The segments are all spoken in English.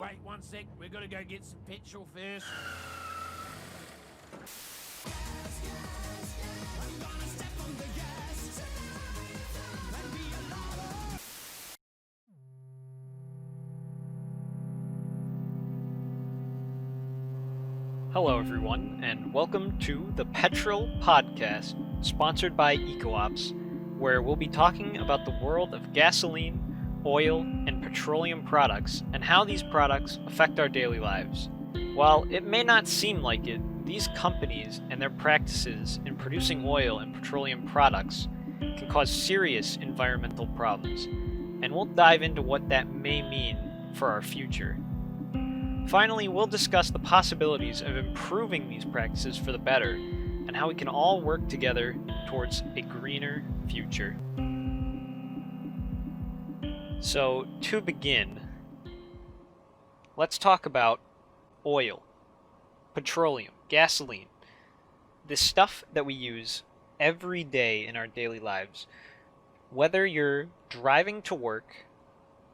Wait 1 sec, we've got to go get some petrol first. Hello everyone, and welcome to the Petrol podcast, sponsored by EcoOps, where we'll be talking about the world of gasoline, oil, and petroleum products, and how these products affect our daily lives. While it may not seem like it, these companies and their practices in producing oil and petroleum products can cause serious environmental problems, and we'll dive into what that may mean for our future. Finally, we'll discuss the possibilities of improving these practices for the better, and how we can all work together towards a greener future. So, to begin, let's talk about oil, petroleum, gasoline, the stuff that we use every day in our daily lives. Whether you're driving to work,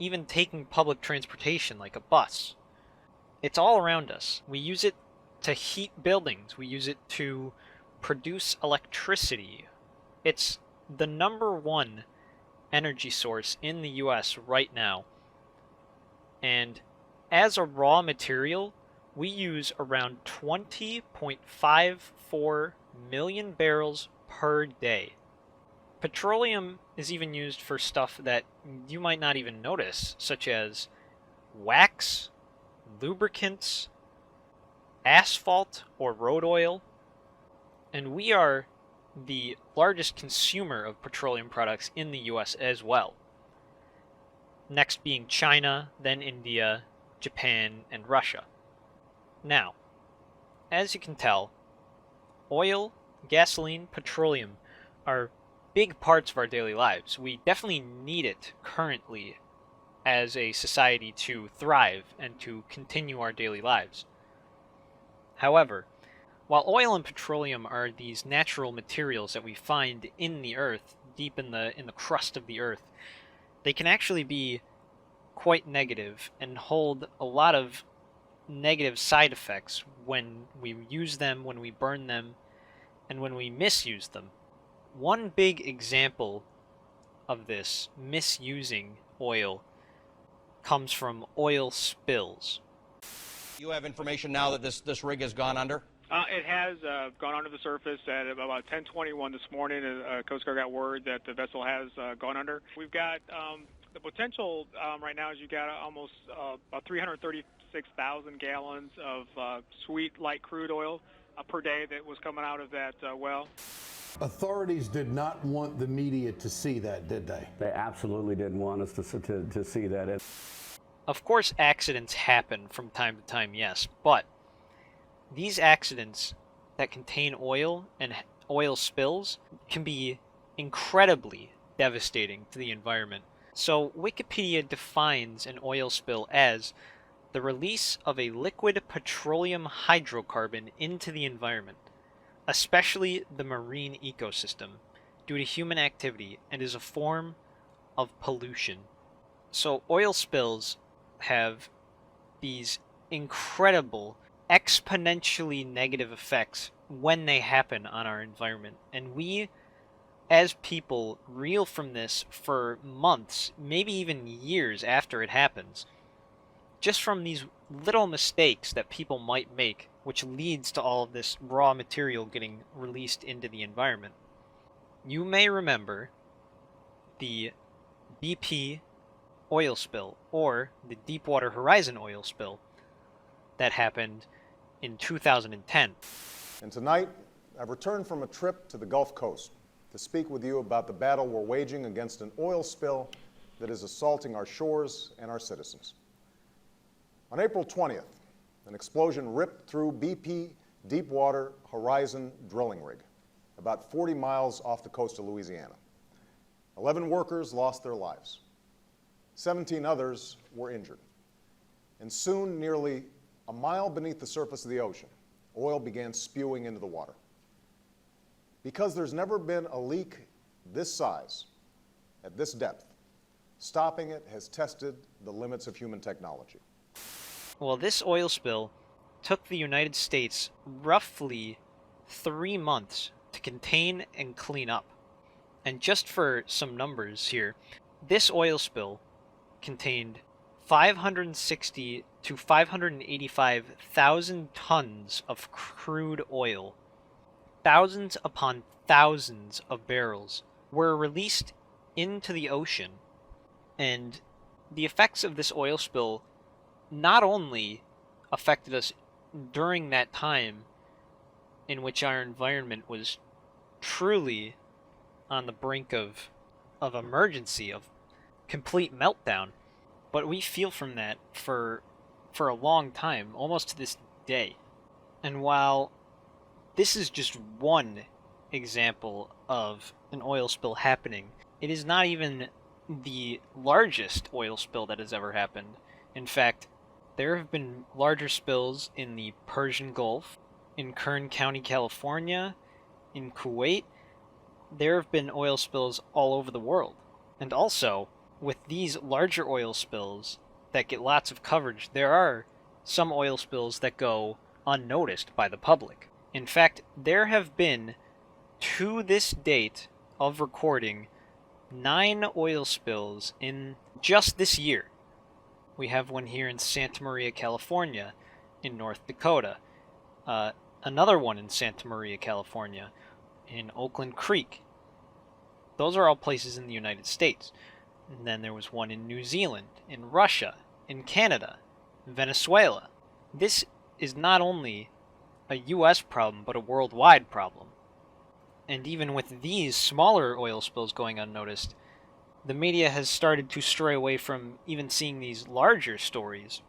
even taking public transportation like a bus, it's all around us. We use it to heat buildings. We use it to produce electricity. It's the number one energy source in the US right now. And as a raw material, we use around 20.54 million barrels per day. Petroleum is even used for stuff that you might not even notice, such as wax, lubricants, asphalt or road oil, and we are the largest consumer of petroleum products in the US as well. Next being China, then India, Japan, and Russia. Now, as you can tell, oil, gasoline, petroleum are big parts of our daily lives. We definitely need it currently as a society to thrive and to continue our daily lives. However, while oil and petroleum are these natural materials that we find in the earth, deep in the crust of the earth, they can actually be quite negative and hold a lot of negative side effects when we use them, when we burn them, and when we misuse them. One big example of this misusing oil comes from oil spills. You have information now that this rig has gone under? It has gone under the surface at about 10:21 this morning. Coast Guard got word that the vessel has gone under. We've got the potential right now is you got almost about 336,000 gallons of sweet light crude oil per day that was coming out of that well. Authorities did not want the media to see that, did they? They absolutely didn't want us to see that. Of course, accidents happen from time to time, yes, but these accidents that contain oil and oil spills can be incredibly devastating to the environment. So, Wikipedia defines an oil spill as the release of a liquid petroleum hydrocarbon into the environment, especially the marine ecosystem, due to human activity, and is a form of pollution. So oil spills have these incredible, exponentially negative effects when they happen on our environment. And we, as people, reel from this for months, maybe even years after it happens, just from these little mistakes that people might make, which leads to all of this raw material getting released into the environment. You may remember the BP oil spill, or the Deepwater Horizon oil spill that happened in 2010. And tonight, I've returned from a trip to the Gulf Coast to speak with you about the battle we're waging against an oil spill that is assaulting our shores and our citizens. On April 20th, an explosion ripped through BP Deepwater Horizon drilling rig, about 40 miles off the coast of Louisiana. 11 workers lost their lives. 17 others were injured. And soon, nearly a mile beneath the surface of the ocean, oil began spewing into the water. Because there's never been a leak this size, at this depth, stopping it has tested the limits of human technology. Well, this oil spill took the United States roughly 3 months to contain and clean up. And just for some numbers here, this oil spill contained 560 to 585,000 tons of crude oil. Thousands upon thousands of barrels were released into the ocean, and the effects of this oil spill not only affected us during that time in which our environment was truly on the brink of emergency, of complete meltdown, but we feel from that for a long time, almost to this day. And while this is just one example of an oil spill happening, it is not even the largest oil spill that has ever happened. In fact, there have been larger spills in the Persian Gulf, in Kern County, California, in Kuwait. There have been oil spills all over the world. And also, with these larger oil spills that get lots of coverage, there are some oil spills that go unnoticed by the public. In fact, there have been, to this date of recording, 9 oil spills in just this year. We have one here in Santa Maria, California, in North Dakota. Another one in Santa Maria, California, in Oakland Creek. Those are all places in the United States. And then there was one in New Zealand, in Russia, in Canada, in Venezuela. This is not only a US problem, but a worldwide problem. And even with these smaller oil spills going unnoticed, the media has started to stray away from even seeing these larger stories.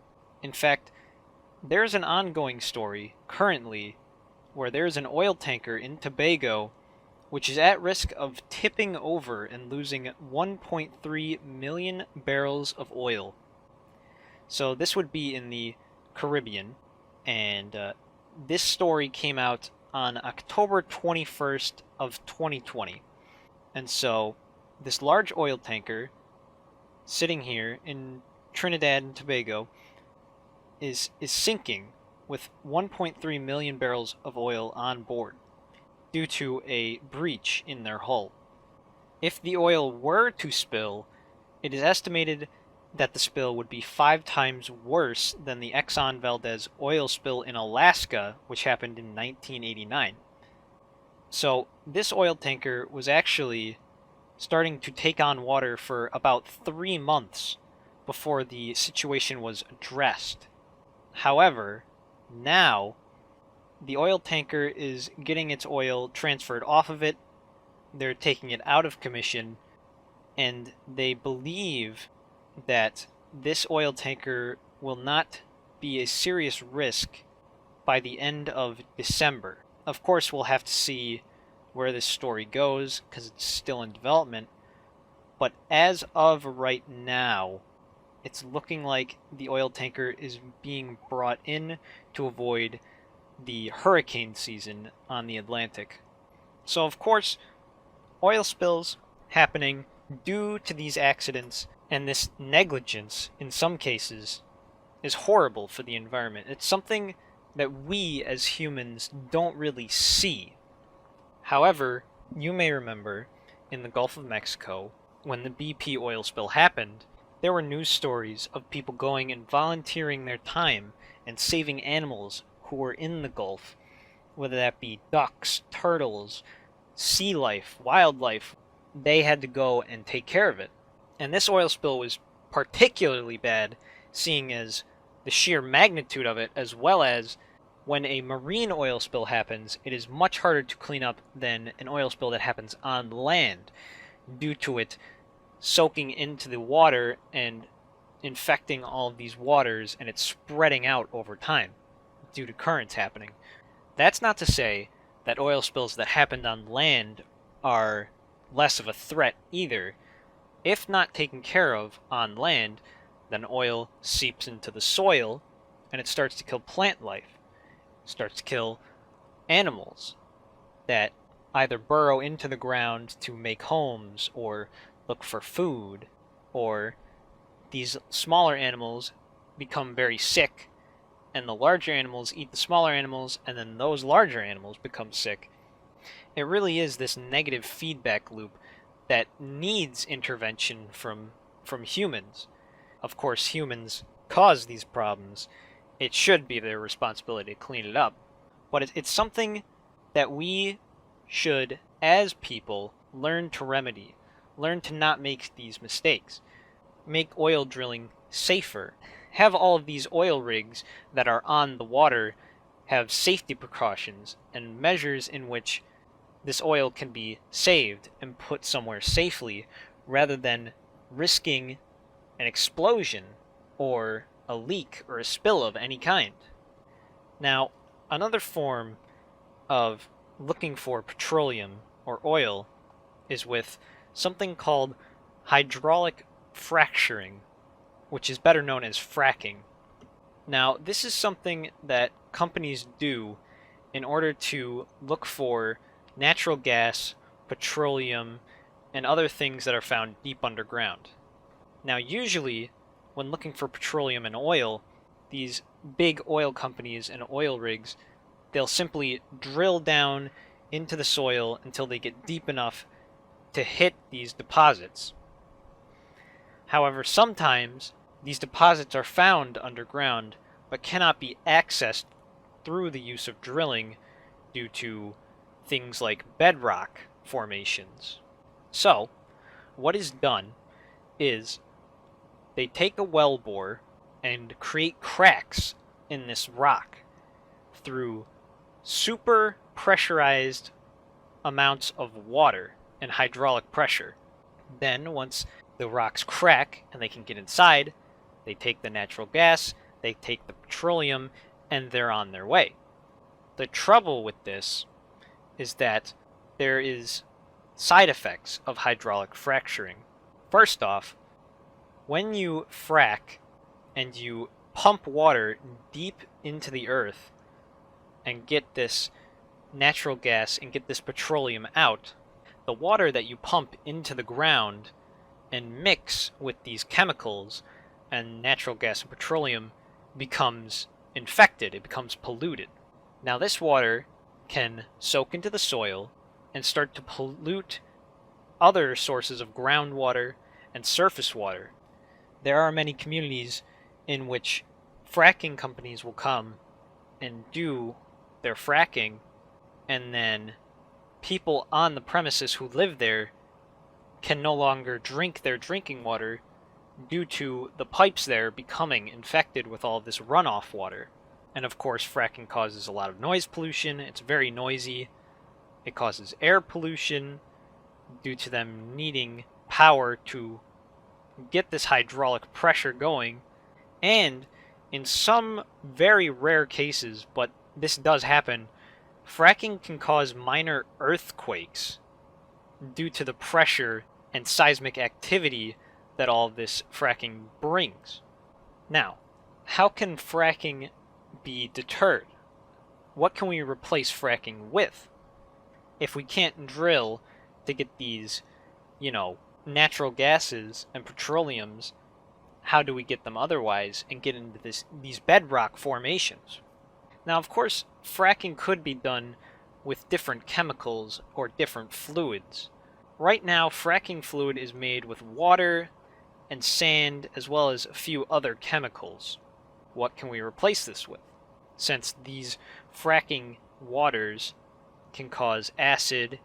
In fact, there's an ongoing story currently where there's an oil tanker in Tobago which is at risk of tipping over and losing 1.3 million barrels of oil. So this would be in the Caribbean, and this story came out on October 21st of 2020. And so this large oil tanker sitting here in Trinidad and Tobago is sinking with 1.3 million barrels of oil on board due to a breach in their hull. If the oil were to spill, it is estimated that the spill would be 5 times worse than the Exxon Valdez oil spill in Alaska, which happened in 1989. So this oil tanker was actually starting to take on water for about 3 months before the situation was addressed. However, now the oil tanker is getting its oil transferred off of it. They're taking it out of commission, and they believe that this oil tanker will not be a serious risk by the end of December. Of course, we'll have to see where this story goes because it's still in development, but as of right now, it's looking like the oil tanker is being brought in to avoid the hurricane season on the Atlantic. So of course, oil spills happening due to these accidents and this negligence in some cases is horrible for the environment. It's something that we as humans don't really see. However, you may remember in the Gulf of Mexico, when the BP oil spill happened, there were news stories of people going and volunteering their time and saving animals who were in the Gulf, whether that be ducks, turtles, sea life, wildlife. They had to go and take care of it. And this oil spill was particularly bad, seeing as the sheer magnitude of it, as well as when a marine oil spill happens, it is much harder to clean up than an oil spill that happens on land, due to it soaking into the water and infecting all of these waters, and it's spreading out over time due to currents happening. That's not to say that oil spills that happened on land are less of a threat either. If not taken care of on land, then oil seeps into the soil and it starts to kill plant life. It starts to kill animals that either burrow into the ground to make homes or look for food, or these smaller animals become very sick and the larger animals eat the smaller animals, and then those larger animals become sick. It really is this negative feedback loop that needs intervention from humans. Of course, humans cause these problems. It should be their responsibility to clean it up. But it's something that we should, as people, learn to remedy. Learn to not make these mistakes. Make oil drilling safer. Have all of these oil rigs that are on the water have safety precautions and measures in which this oil can be saved and put somewhere safely, rather than risking an explosion or a leak or a spill of any kind. Now, another form of looking for petroleum or oil is with something called hydraulic fracturing, which is better known as fracking. Now, this is something that companies do in order to look for natural gas, petroleum, and other things that are found deep underground. Now, usually, when looking for petroleum and oil, these big oil companies and oil rigs, they'll simply drill down into the soil until they get deep enough to hit these deposits. However, sometimes these deposits are found underground but cannot be accessed through the use of drilling due to things like bedrock formations. So, what is done is they take a well bore and create cracks in this rock through super pressurized amounts of water and hydraulic pressure. Then, once the rocks crack and they can get inside, they take the natural gas, they take the petroleum, and they're on their way. The trouble with this is that there is side effects of hydraulic fracturing. First off, when you frack and you pump water deep into the earth and get this natural gas and get this petroleum out, the water that you pump into the ground and mix with these chemicals and natural gas and petroleum becomes infected, it becomes polluted. Now this water can soak into the soil and start to pollute other sources of groundwater and surface water. There are many communities in which fracking companies will come and do their fracking, and then people on the premises who live there can no longer drink their drinking water due to the pipes there becoming infected with all this runoff water. And of course, fracking causes a lot of noise pollution. It's very noisy. It causes air pollution due to them needing power to get this hydraulic pressure going. And in some very rare cases, but this does happen, fracking can cause minor earthquakes due to the pressure and seismic activity that all this fracking brings. Now, how can fracking be deterred? What can we replace fracking with? If we can't drill to get these, natural gases and petroleums, how do we get them otherwise and get into these bedrock formations? Now, of course, fracking could be done with different chemicals or different fluids. Right now, fracking fluid is made with water and sand as well as a few other chemicals. What can we replace this with? Since these fracking waters can cause acid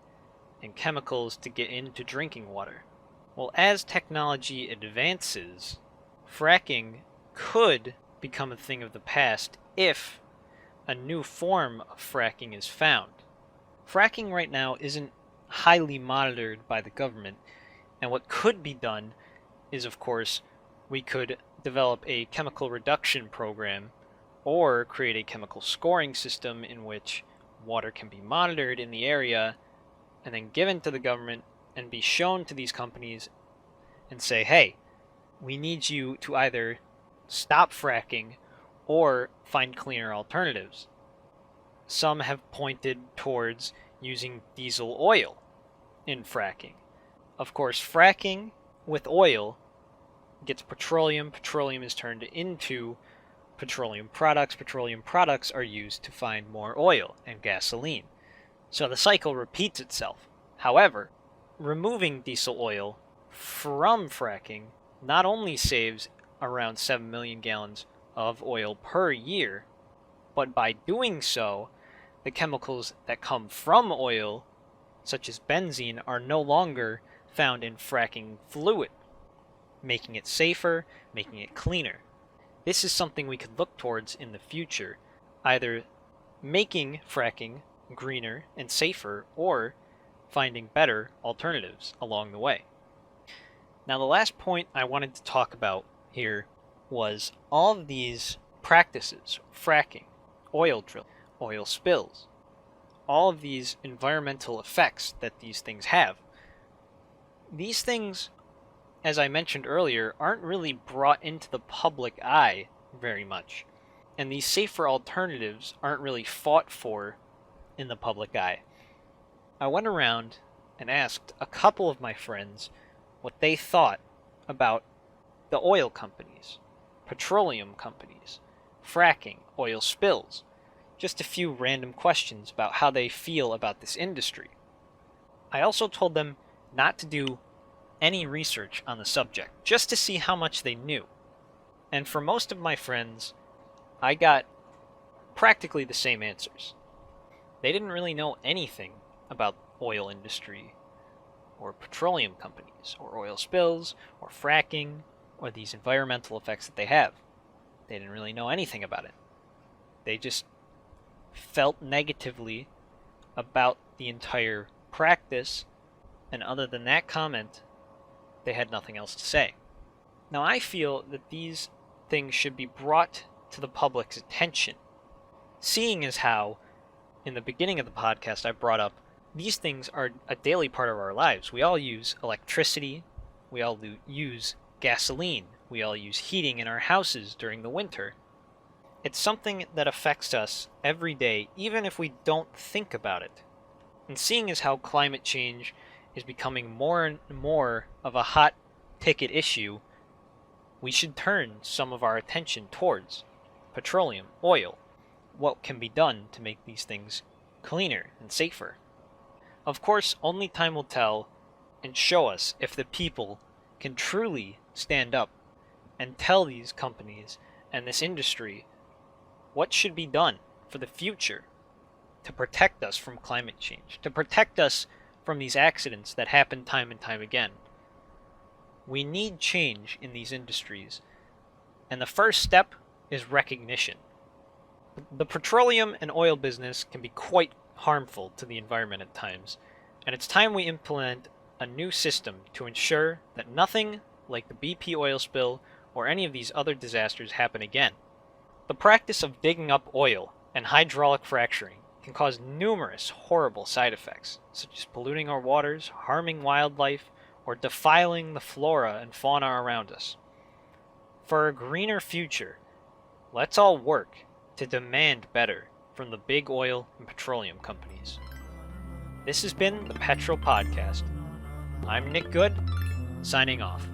and chemicals to get into drinking water. Well, as technology advances, fracking could become a thing of the past if a new form of fracking is found. Fracking right now isn't highly monitored by the government, and what could be done is, of course, we could develop a chemical reduction program or create a chemical scoring system in which water can be monitored in the area and then given to the government and be shown to these companies and say, hey, we need you to either stop fracking or find cleaner alternatives. Some have pointed towards using diesel oil in fracking. Of course, fracking with oil gets petroleum. Petroleum is turned into petroleum products. Petroleum products are used to find more oil and gasoline. So the cycle repeats itself. However, removing diesel oil from fracking not only saves around 7 million gallons of oil per year, but by doing so, the chemicals that come from oil, such as benzene, are no longer found in fracking fluid, making it safer, making it cleaner. This is something we could look towards in the future, either making fracking greener and safer, or finding better alternatives along the way. Now, the last point I wanted to talk about here was all of these practices, fracking, oil drilling, oil spills, all of these environmental effects that these things have. These things, as I mentioned earlier, aren't really brought into the public eye very much, and these safer alternatives aren't really fought for in the public eye. I went around and asked a couple of my friends what they thought about the oil companies, petroleum companies, fracking, oil spills. Just a few random questions about how they feel about this industry. I also told them not to do any research on the subject, just to see how much they knew. And for most of my friends, I got practically the same answers. They didn't really know anything about oil industry, or petroleum companies, or oil spills, or fracking, or these environmental effects that they have. They didn't really know anything about it. They just felt negatively about the entire practice, and other than that comment, they had nothing else to say. Now, I feel that these things should be brought to the public's attention, seeing as how, in the beginning of the podcast, I brought up these things are a daily part of our lives. We all use electricity, we all use gasoline, we all use heating in our houses during the winter. It's something that affects us every day, even if we don't think about it. And seeing as how climate change is becoming more and more of a hot ticket issue, we should turn some of our attention towards petroleum, oil, what can be done to make these things cleaner and safer. Of course, only time will tell and show us if the people can truly stand up and tell these companies and this industry what should be done for the future to protect us from climate change, to protect us from these accidents that happen time and time again. We need change in these industries, and the first step is recognition. The petroleum and oil business can be quite harmful to the environment at times, and it's time we implement a new system to ensure that nothing like the BP oil spill or any of these other disasters happen again. The practice of digging up oil and hydraulic fracturing can cause numerous horrible side effects, such as polluting our waters, harming wildlife, or defiling the flora and fauna around us. For a greener future, let's all work to demand better from the big oil and petroleum companies. This has been the Petrol Podcast. I'm Nick Good, signing off.